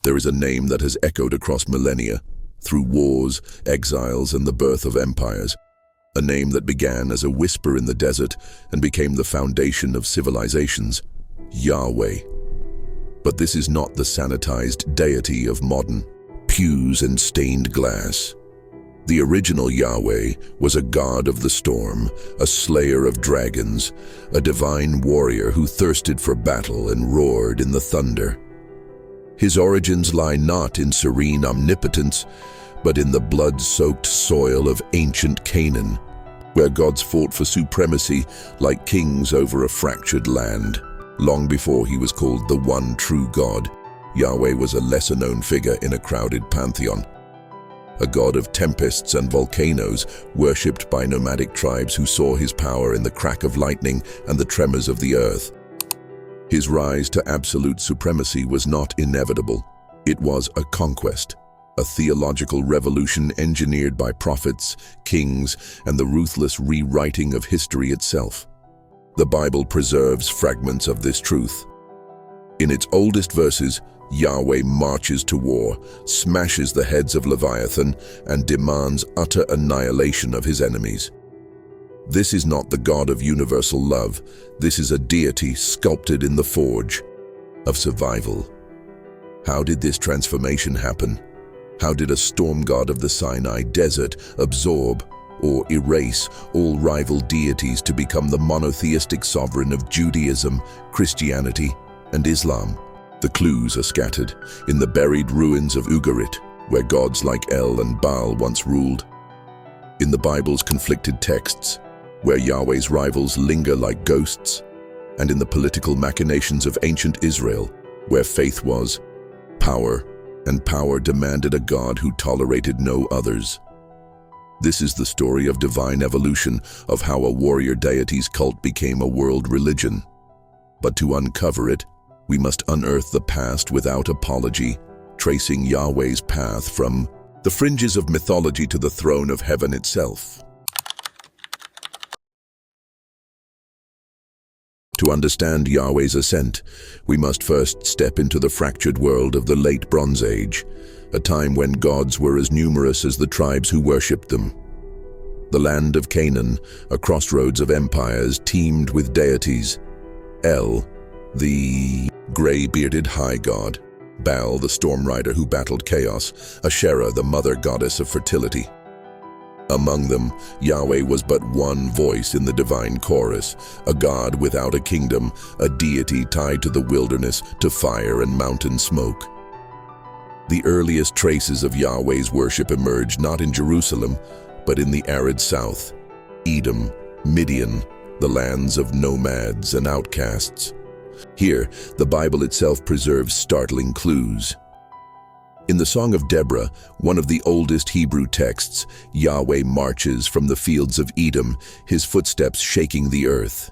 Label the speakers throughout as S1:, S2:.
S1: There is a name that has echoed across millennia, through wars, exiles, and the birth of empires. A name that began as a whisper in the desert and became the foundation of civilizations: Yahweh. But this is not the sanitized deity of modern pews and stained glass. The original Yahweh was a god of the storm, a slayer of dragons, a divine warrior who thirsted for battle and roared in the thunder. His origins lie not in serene omnipotence, but in the blood-soaked soil of ancient Canaan, where gods fought for supremacy like kings over a fractured land. Long before he was called the one true God, Yahweh was a lesser-known figure in a crowded pantheon. A god of tempests and volcanoes, worshipped by nomadic tribes who saw his power in the crack of lightning and the tremors of the earth. His rise to absolute supremacy was not inevitable. It was a conquest, a theological revolution engineered by prophets, kings, and the ruthless rewriting of history itself. The Bible preserves fragments of this truth. In its oldest verses, Yahweh marches to war, smashes the heads of Leviathan, and demands utter annihilation of his enemies. This is not the God of universal love. This is a deity sculpted in the forge of survival. How did this transformation happen? How did a storm god of the Sinai desert absorb or erase all rival deities to become the monotheistic sovereign of Judaism, Christianity, and Islam? The clues are scattered in the buried ruins of Ugarit, where gods like El and Baal once ruled. In the Bible's conflicted texts, where Yahweh's rivals linger like ghosts, and in the political machinations of ancient Israel, where faith was power, and power demanded a God who tolerated no others. This is the story of divine evolution, of how a warrior deity's cult became a world religion. But to uncover it, we must unearth the past without apology, tracing Yahweh's path from the fringes of mythology to the throne of heaven itself. To understand Yahweh's ascent, we must first step into the fractured world of the Late Bronze Age, a time when gods were as numerous as the tribes who worshipped them. The land of Canaan, a crossroads of empires, teemed with deities. El, the gray-bearded high god; Baal, the storm rider who battled chaos; Asherah, the mother goddess of fertility. Among them, Yahweh was but one voice in the divine chorus, a god without a kingdom, a deity tied to the wilderness, to fire and mountain smoke. The earliest traces of Yahweh's worship emerged not in Jerusalem, but in the arid south, Edom, Midian, the lands of nomads and outcasts. Here, the Bible itself preserves startling clues. In the Song of Deborah, one of the oldest Hebrew texts, Yahweh marches from the fields of Edom, his footsteps shaking the earth.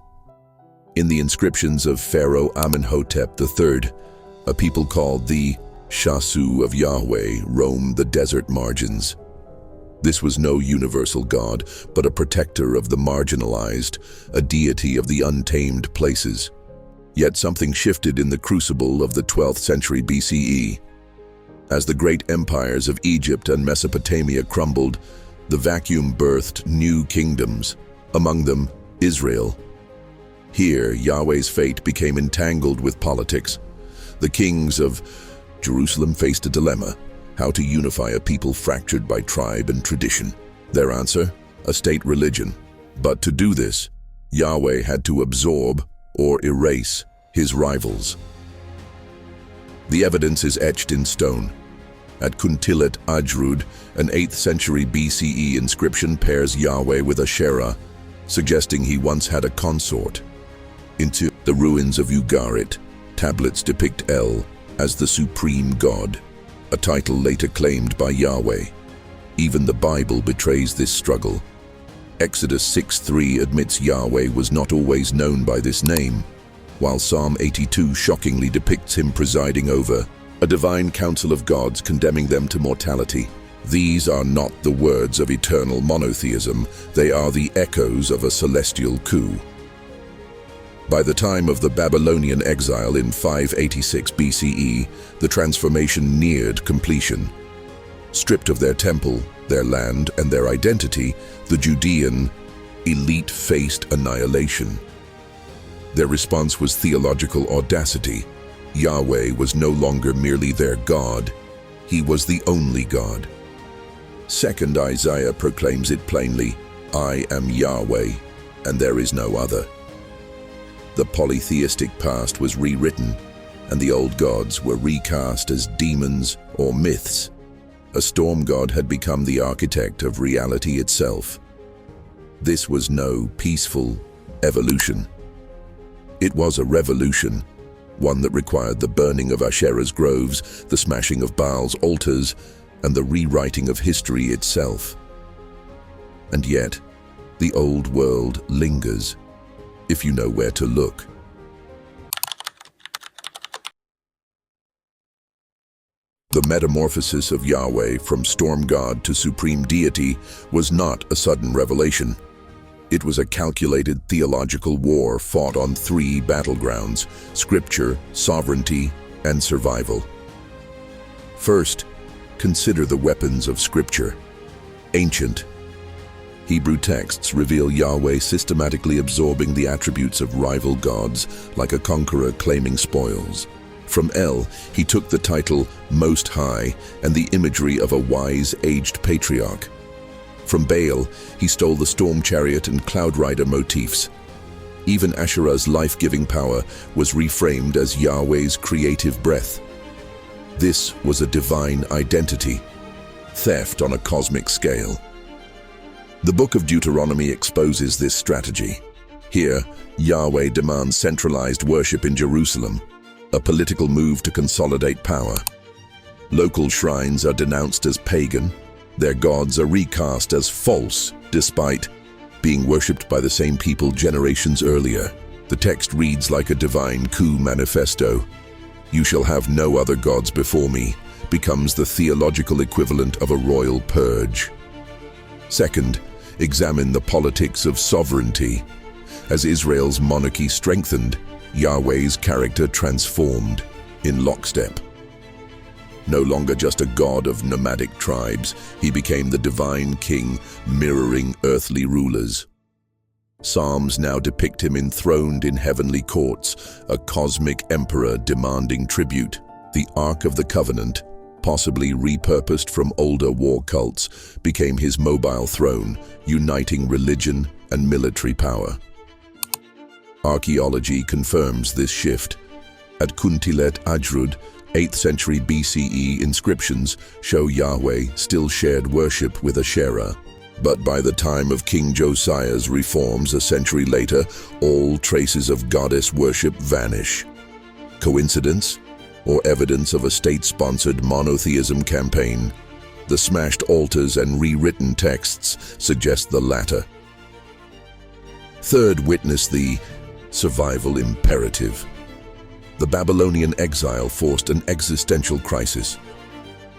S1: In the inscriptions of Pharaoh Amenhotep III, a people called the Shasu of Yahweh roamed the desert margins. This was no universal god, but a protector of the marginalized, a deity of the untamed places. Yet something shifted in the crucible of the 12th century BCE. As the great empires of Egypt and Mesopotamia crumbled, the vacuum birthed new kingdoms, among them Israel. Here, Yahweh's fate became entangled with politics. The kings of Jerusalem faced a dilemma: how to unify a people fractured by tribe and tradition. Their answer? A state religion. But to do this, Yahweh had to absorb or erase his rivals. The evidence is etched in stone. At Kuntilat Ajrud, an 8th century BCE inscription pairs Yahweh with Asherah, suggesting he once had a consort. Into the ruins of Ugarit, tablets depict El as the supreme god, a title later claimed by Yahweh. Even the Bible betrays this struggle. Exodus 6:3 admits Yahweh was not always known by this name, while Psalm 82 shockingly depicts him presiding over a divine council of gods, condemning them to mortality. These are not the words of eternal monotheism, they are the echoes of a celestial coup. By the time of the Babylonian exile in 586 BCE, the transformation neared completion. Stripped of their temple, their land, and their identity, the Judean elite faced annihilation. Their response was theological audacity. Yahweh was no longer merely their God, he was the only God. 2nd Isaiah proclaims it plainly, I am Yahweh, and there is no other. The polytheistic past was rewritten, and the old gods were recast as demons or myths. A storm god had become the architect of reality itself. This was no peaceful evolution. It was a revolution, one that required the burning of Asherah's groves, the smashing of Baal's altars, and the rewriting of history itself. And yet, the old world lingers, if you know where to look. The metamorphosis of Yahweh from storm god to supreme deity was not a sudden revelation. It was a calculated theological war fought on 3 battlegrounds: scripture, sovereignty, and survival. First, consider the weapons of scripture. Ancient Hebrew texts reveal Yahweh systematically absorbing the attributes of rival gods, like a conqueror claiming spoils. From El, he took the title Most High and the imagery of a wise, aged patriarch. From Baal, he stole the storm chariot and cloud rider motifs. Even Asherah's life-giving power was reframed as Yahweh's creative breath. This was a divine identity, theft on a cosmic scale. The book of Deuteronomy exposes this strategy. Here, Yahweh demands centralized worship in Jerusalem, a political move to consolidate power. Local shrines are denounced as pagan. Their gods are recast as false, despite being worshipped by the same people generations earlier. The text reads like a divine coup manifesto. You shall have no other gods before me becomes the theological equivalent of a royal purge. Second, examine the politics of sovereignty. As Israel's monarchy strengthened, Yahweh's character transformed in lockstep. No longer just a god of nomadic tribes, he became the divine king, mirroring earthly rulers. Psalms now depict him enthroned in heavenly courts, a cosmic emperor demanding tribute. The Ark of the Covenant, possibly repurposed from older war cults, became his mobile throne, uniting religion and military power. Archaeology confirms this shift. At Kuntilet Ajrud, 8th century BCE inscriptions show Yahweh still shared worship with Asherah. But by the time of King Josiah's reforms a century later, all traces of goddess worship vanish. Coincidence? Or evidence of a state-sponsored monotheism campaign? The smashed altars and rewritten texts suggest the latter. Third, witness the survival imperative. The Babylonian exile forced an existential crisis.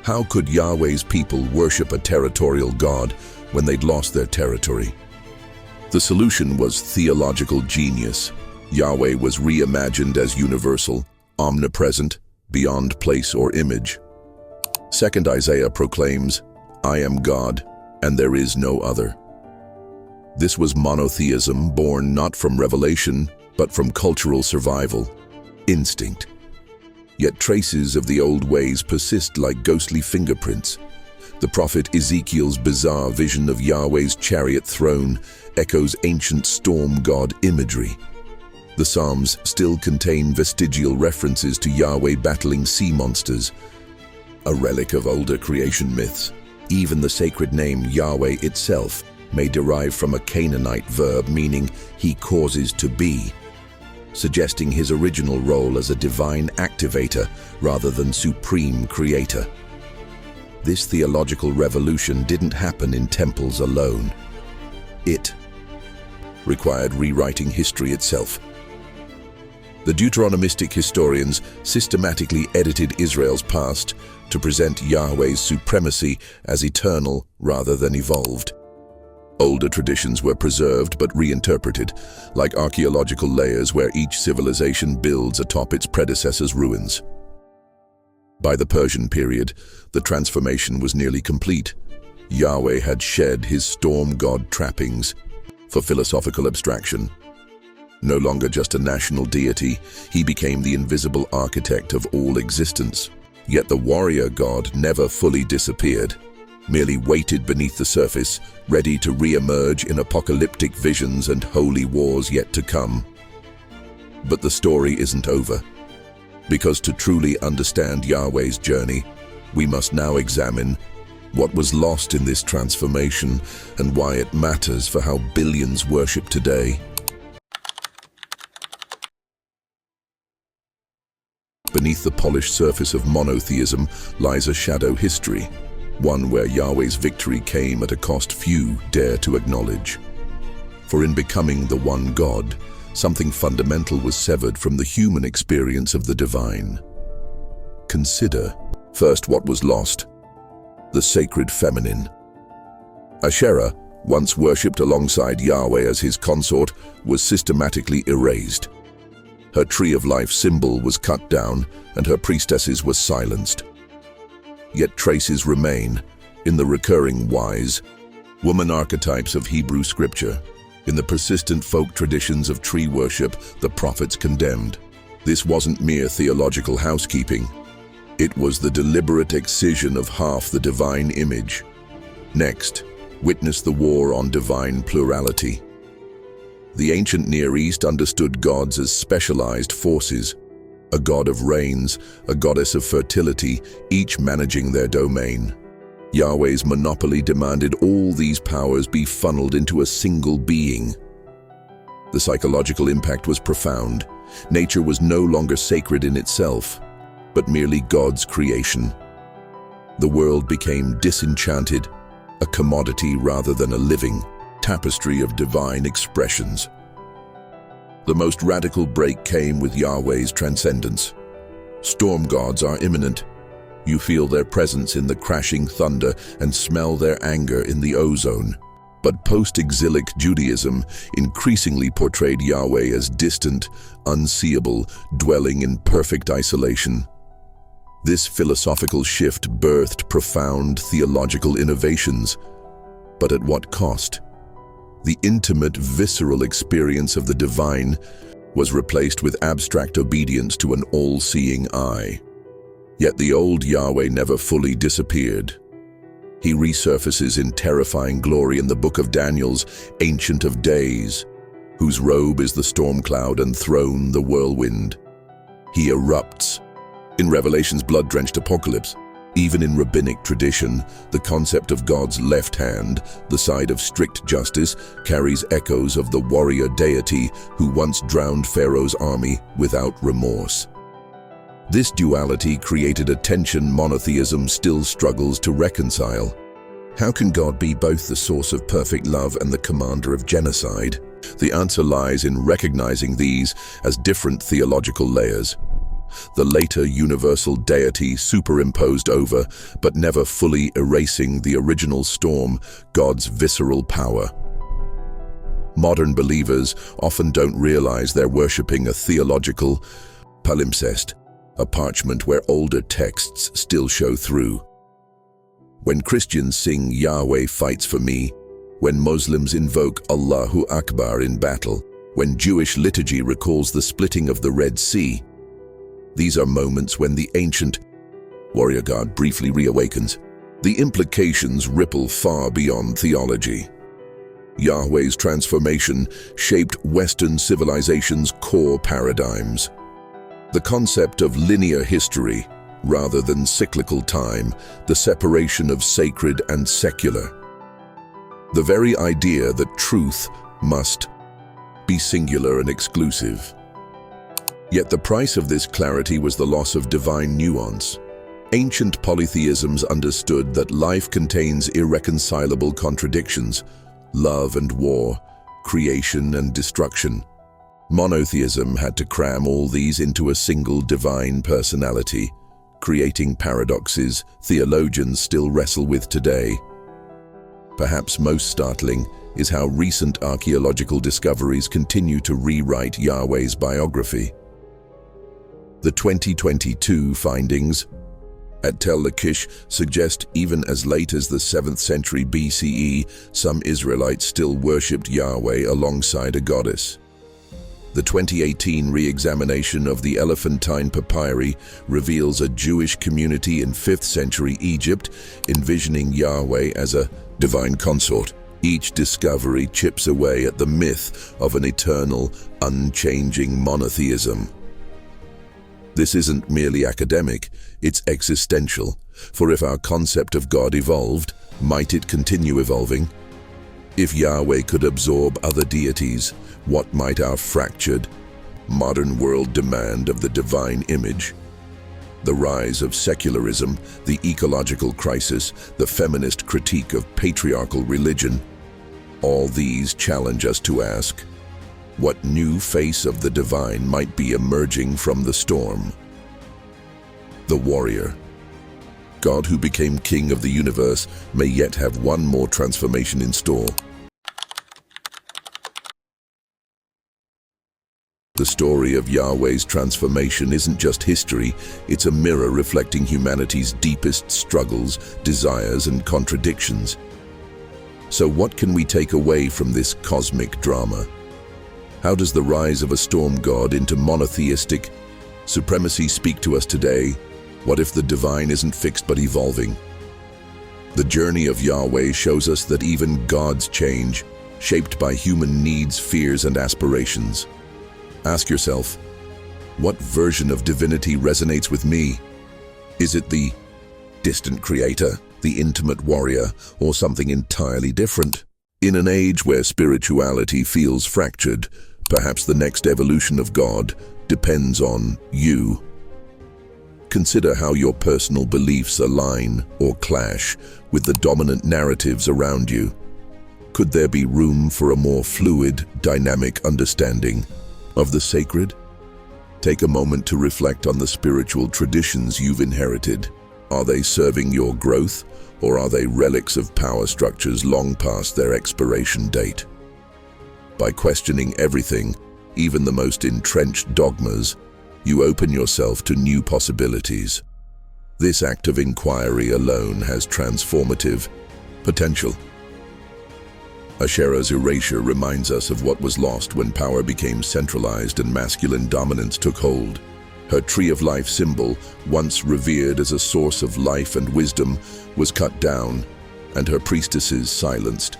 S1: How could Yahweh's people worship a territorial god when they'd lost their territory? The solution was theological genius. Yahweh was reimagined as universal, omnipresent, beyond place or image. 2nd Isaiah proclaims, I am God, and there is no other. This was monotheism born not from revelation, but from cultural survival. Instinct. Yet traces of the old ways persist like ghostly fingerprints. The prophet Ezekiel's bizarre vision of Yahweh's chariot throne echoes ancient storm god imagery. The Psalms still contain vestigial references to Yahweh battling sea monsters, a relic of older creation myths. Even the sacred name Yahweh itself may derive from a Canaanite verb meaning he causes to be, suggesting his original role as a divine activator rather than supreme creator. This theological revolution didn't happen in temples alone. It required rewriting history itself. The Deuteronomistic historians systematically edited Israel's past to present Yahweh's supremacy as eternal rather than evolved. Older traditions were preserved but reinterpreted, like archaeological layers where each civilization builds atop its predecessor's ruins. By the Persian period, the transformation was nearly complete. Yahweh had shed his storm god trappings for philosophical abstraction. No longer just a national deity, he became the invisible architect of all existence. Yet the warrior god never fully disappeared, merely waited beneath the surface, ready to re-emerge in apocalyptic visions and holy wars yet to come. But the story isn't over, because to truly understand Yahweh's journey, we must now examine what was lost in this transformation and why it matters for how billions worship today. Beneath the polished surface of monotheism lies a shadow history, one where Yahweh's victory came at a cost few dare to acknowledge. For in becoming the one God, something fundamental was severed from the human experience of the divine. Consider, first, what was lost: the sacred feminine. Asherah, once worshipped alongside Yahweh as his consort, was systematically erased. Her tree of life symbol was cut down, and her priestesses were silenced. Yet traces remain in the recurring wise woman archetypes of Hebrew scripture, in the persistent folk traditions of tree worship the prophets condemned. This wasn't mere theological housekeeping. It was the deliberate excision of half the divine image. Next, witness the war on divine plurality. The ancient Near East understood gods as specialized forces, a god of rains, a goddess of fertility, each managing their domain. Yahweh's monopoly demanded all these powers be funneled into a single being. The psychological impact was profound. Nature was no longer sacred in itself, but merely God's creation. The world became disenchanted, a commodity rather than a living tapestry of divine expressions. The most radical break came with Yahweh's transcendence. Storm gods are imminent. You feel their presence in the crashing thunder and smell their anger in the ozone. But post-exilic Judaism increasingly portrayed Yahweh as distant, unseeable, dwelling in perfect isolation. This philosophical shift birthed profound theological innovations. But at what cost? The intimate, visceral experience of the divine was replaced with abstract obedience to an all-seeing eye. Yet the old Yahweh never fully disappeared. He resurfaces in terrifying glory in the book of Daniel's Ancient of Days, whose robe is the storm cloud and throne the whirlwind. He erupts in Revelation's blood-drenched apocalypse. Even in rabbinic tradition, the concept of God's left hand, the side of strict justice, carries echoes of the warrior deity who once drowned Pharaoh's army without remorse. This duality created a tension monotheism still struggles to reconcile. How can God be both the source of perfect love and the commander of genocide? The answer lies in recognizing these as different theological layers. The later universal deity superimposed over, but never fully erasing the original storm, God's visceral power. Modern believers often don't realize they're worshipping a theological palimpsest, a parchment where older texts still show through. When Christians sing Yahweh fights for me, when Muslims invoke Allahu Akbar in battle, when Jewish liturgy recalls the splitting of the Red Sea, these are moments when the ancient warrior god briefly reawakens. The implications ripple far beyond theology. Yahweh's transformation shaped Western civilization's core paradigms. The concept of linear history, rather than cyclical time, the separation of sacred and secular. The very idea that truth must be singular and exclusive. Yet the price of this clarity was the loss of divine nuance. Ancient polytheisms understood that life contains irreconcilable contradictions: love and war, creation and destruction. Monotheism had to cram all these into a single divine personality, creating paradoxes theologians still wrestle with today. Perhaps most startling is how recent archaeological discoveries continue to rewrite Yahweh's biography. The 2022 findings at Tel Lachish suggest even as late as the 7th century BCE, some Israelites still worshipped Yahweh alongside a goddess. The 2018 re-examination of the Elephantine papyri reveals a Jewish community in 5th century Egypt envisioning Yahweh as a divine consort. Each discovery chips away at the myth of an eternal, unchanging monotheism. This isn't merely academic, it's existential. For if our concept of God evolved, might it continue evolving? If Yahweh could absorb other deities, what might our fractured, modern world demand of the divine image? The rise of secularism, the ecological crisis, the feminist critique of patriarchal religion, all these challenge us to ask, what new face of the divine might be emerging from the storm? The warrior. God who became king of the universe may yet have one more transformation in store. The story of Yahweh's transformation isn't just history, it's a mirror reflecting humanity's deepest struggles, desires, and contradictions. So what can we take away from this cosmic drama? How does the rise of a storm god into monotheistic supremacy speak to us today? What if the divine isn't fixed but evolving? The journey of Yahweh shows us that even gods change, shaped by human needs, fears, and aspirations. Ask yourself, what version of divinity resonates with me? Is it the distant creator, the intimate warrior, or something entirely different? In an age where spirituality feels fractured, perhaps the next evolution of God depends on you. Consider how your personal beliefs align or clash with the dominant narratives around you. Could there be room for a more fluid, dynamic understanding of the sacred? Take a moment to reflect on the spiritual traditions you've inherited. Are they serving your growth, or are they relics of power structures long past their expiration date? By questioning everything, even the most entrenched dogmas, you open yourself to new possibilities. This act of inquiry alone has transformative potential. Asherah's erasure reminds us of what was lost when power became centralized and masculine dominance took hold. Her tree of life symbol, once revered as a source of life and wisdom, was cut down, and her priestesses silenced.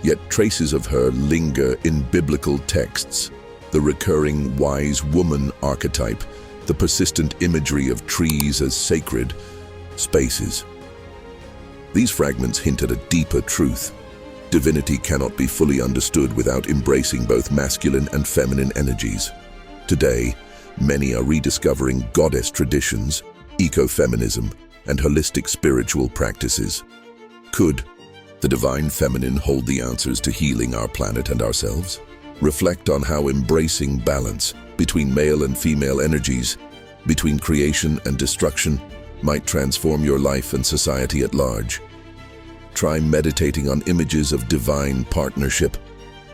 S1: Yet traces of her linger in biblical texts. The recurring wise woman archetype, the persistent imagery of trees as sacred spaces. These fragments hint at a deeper truth. Divinity cannot be fully understood without embracing both masculine and feminine energies. Today, many are rediscovering goddess traditions, ecofeminism, and holistic spiritual practices. Could the divine feminine hold the answers to healing our planet and ourselves? Reflect on how embracing balance between male and female energies, between creation and destruction, might transform your life and society at large. Try meditating on images of divine partnership,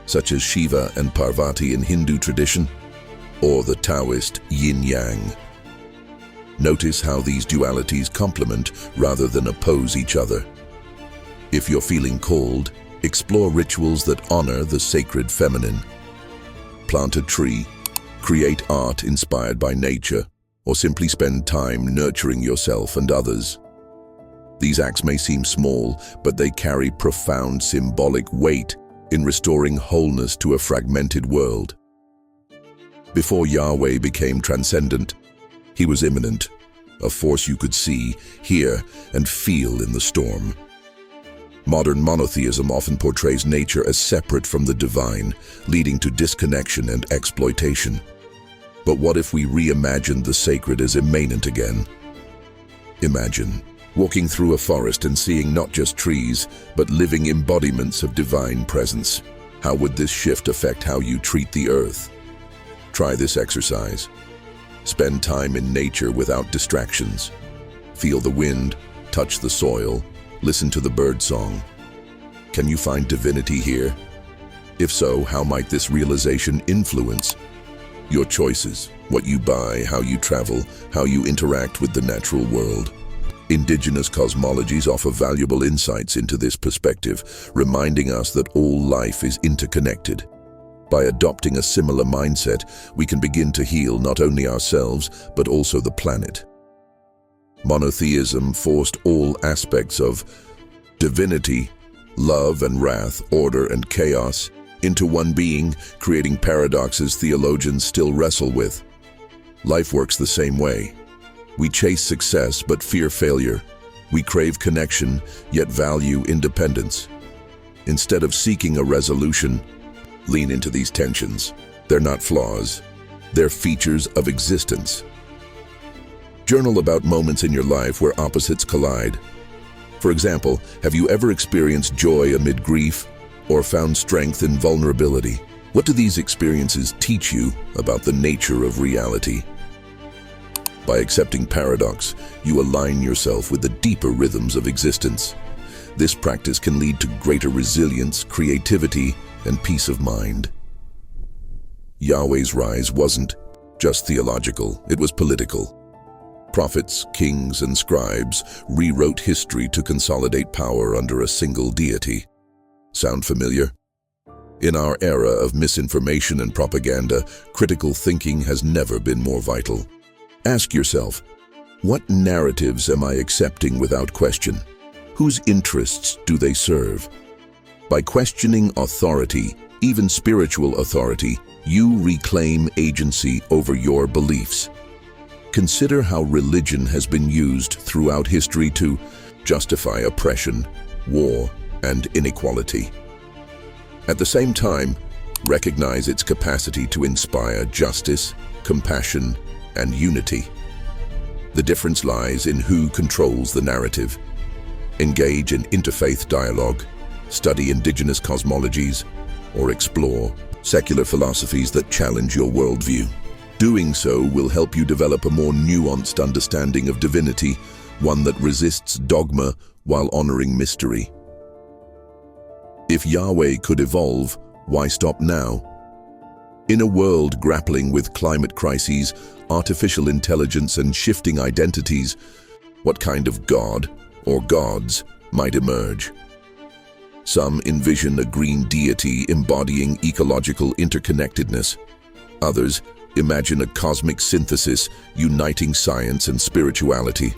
S1: such as Shiva and Parvati in Hindu tradition, or the Taoist yin-yang. Notice how these dualities complement rather than oppose each other. If you're feeling called, explore rituals that honor the sacred feminine. Plant a tree, create art inspired by nature, or simply spend time nurturing yourself and others. These acts may seem small, but they carry profound symbolic weight in restoring wholeness to a fragmented world. Before Yahweh became transcendent, he was immanent, a force you could see, hear, and feel in the storm. Modern monotheism often portrays nature as separate from the divine, leading to disconnection and exploitation. But what if we reimagined the sacred as immanent again? Imagine walking through a forest and seeing not just trees, but living embodiments of divine presence. How would this shift affect how you treat the earth? Try this exercise. Spend time in nature without distractions. Feel the wind, touch the soil, listen to the birdsong. Can you find divinity here? If so, how might this realization influence your choices, what you buy, how you travel, how you interact with the natural world? Indigenous cosmologies offer valuable insights into this perspective, reminding us that all life is interconnected. By adopting a similar mindset, we can begin to heal not only ourselves, but also the planet. Monotheism forced all aspects of divinity, love and wrath, order and chaos, into one being, creating paradoxes theologians still wrestle with. Life works the same way. We chase success but fear failure. We crave connection, yet value independence. Instead of seeking a resolution, lean into these tensions. They're not flaws. They're features of existence. Journal about moments in your life where opposites collide. For example, have you ever experienced joy amid grief or found strength in vulnerability? What do these experiences teach you about the nature of reality? By accepting paradox, you align yourself with the deeper rhythms of existence. This practice can lead to greater resilience, creativity, and peace of mind. Yahweh's rise wasn't just theological, it was political. Prophets, kings, and scribes rewrote history to consolidate power under a single deity. Sound familiar? In our era of misinformation and propaganda, critical thinking has never been more vital. Ask yourself, what narratives am I accepting without question? Whose interests do they serve? By questioning authority, even spiritual authority, you reclaim agency over your beliefs. Consider how religion has been used throughout history to justify oppression, war, and inequality. At the same time, recognize its capacity to inspire justice, compassion, and unity. The difference lies in who controls the narrative. Engage in interfaith dialogue, study indigenous cosmologies, or explore secular philosophies that challenge your worldview. Doing so will help you develop a more nuanced understanding of divinity, one that resists dogma while honoring mystery. If Yahweh could evolve, why stop now? In a world grappling with climate crises, artificial intelligence, and shifting identities, what kind of God or gods might emerge? Some envision a green deity embodying ecological interconnectedness. Others imagine a cosmic synthesis uniting science and spirituality.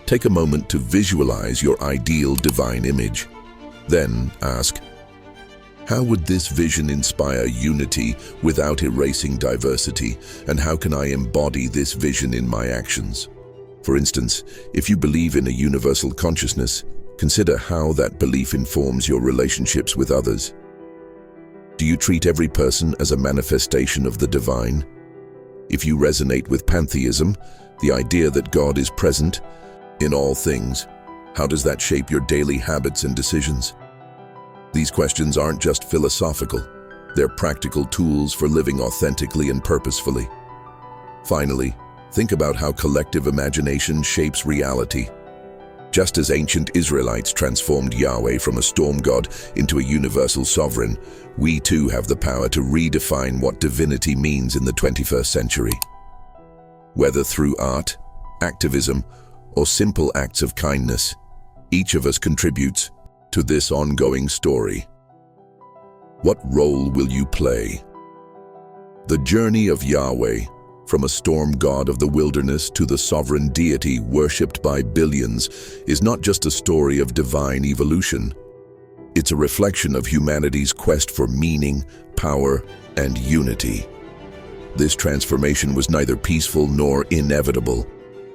S1: Take a moment to visualize your ideal divine image. Then ask, how would this vision inspire unity without erasing diversity, and how can I embody this vision in my actions? For instance, if you believe in a universal consciousness, consider how that belief informs your relationships with others. Do you treat every person as a manifestation of the divine? If you resonate with pantheism, the idea that God is present in all things, how does that shape your daily habits and decisions? These questions aren't just philosophical, they're practical tools for living authentically and purposefully. Finally, think about how collective imagination shapes reality. Just as ancient Israelites transformed Yahweh from a storm god into a universal sovereign, we too have the power to redefine what divinity means in the 21st century. Whether through art, activism, or simple acts of kindness, each of us contributes to this ongoing story. What role will you play? The journey of Yahweh, from a storm god of the wilderness to the sovereign deity worshipped by billions, is not just a story of divine evolution. It's a reflection of humanity's quest for meaning, power, and unity. This transformation was neither peaceful nor inevitable.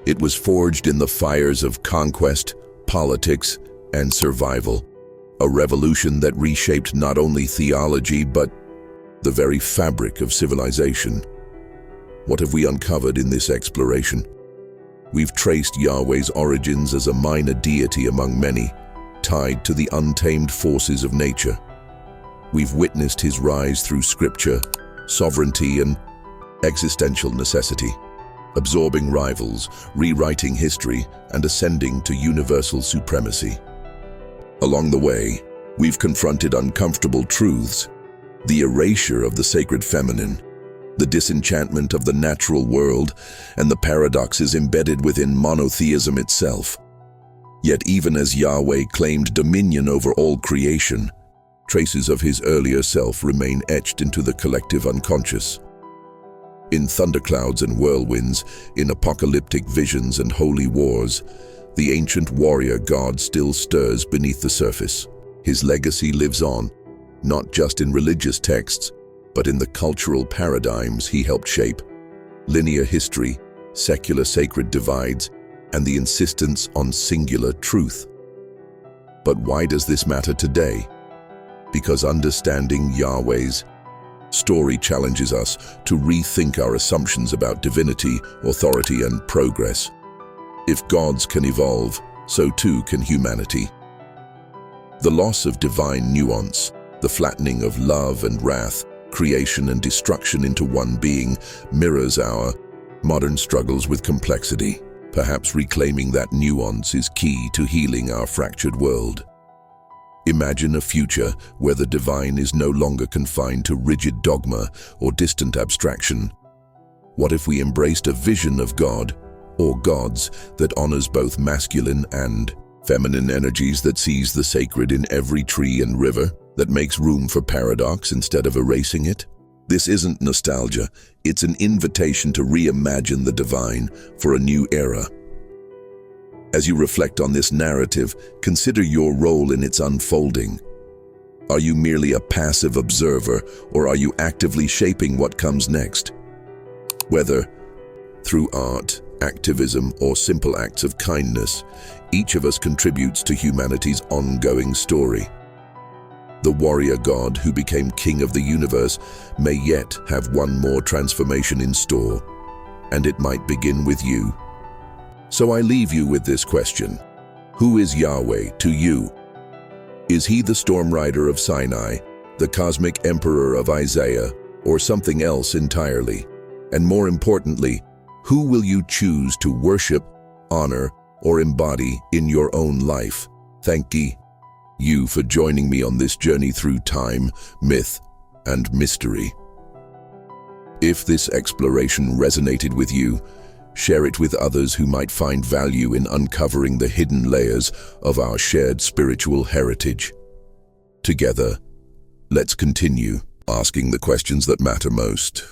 S1: It was forged in the fires of conquest, politics, and survival. A revolution that reshaped not only theology, but the very fabric of civilization. What have we uncovered in this exploration? We've traced Yahweh's origins as a minor deity among many, tied to the untamed forces of nature. We've witnessed his rise through scripture, sovereignty, and existential necessity, absorbing rivals, rewriting history, and ascending to universal supremacy. Along the way, We've confronted uncomfortable truths, the erasure of the sacred feminine, the disenchantment of the natural world, and the paradoxes embedded within monotheism itself. Yet even as Yahweh claimed dominion over all creation, traces of his earlier self remain etched into the collective unconscious. In thunderclouds and whirlwinds, in apocalyptic visions and holy wars, the ancient warrior god still stirs beneath the surface. His legacy lives on, not just in religious texts, but in the cultural paradigms he helped shape. Linear history, secular sacred divides, and the insistence on singular truth. But why does this matter today? Because understanding Yahweh's story challenges us to rethink our assumptions about divinity, authority, and progress. If gods can evolve, so too can humanity. The loss of divine nuance, the flattening of love and wrath, creation and destruction into one being, mirrors our modern struggles with complexity. Perhaps reclaiming that nuance is key to healing our fractured world. Imagine a future where the divine is no longer confined to rigid dogma or distant abstraction. What if we embraced a vision of God, or gods, that honors both masculine and feminine energies, that sees the sacred in every tree and river, that makes room for paradox instead of erasing it? This isn't nostalgia, it's an invitation to reimagine the divine for a new era. As you reflect on this narrative, consider your role in its unfolding. Are you merely a passive observer, or are you actively shaping what comes next? Whether through art, activism, or simple acts of kindness, each of us contributes to humanity's ongoing story. The warrior god who became king of the universe may yet have one more transformation in store, and it might begin with you. So I leave you with this question. Who is Yahweh to you? Is he the storm rider of Sinai, the cosmic emperor of Isaiah, or something else entirely? And more importantly, who will you choose to worship, honor, or embody in your own life? Thank you for joining me on this journey through time, myth, and mystery. If this exploration resonated with you, share it with others who might find value in uncovering the hidden layers of our shared spiritual heritage. Together, let's continue asking the questions that matter most.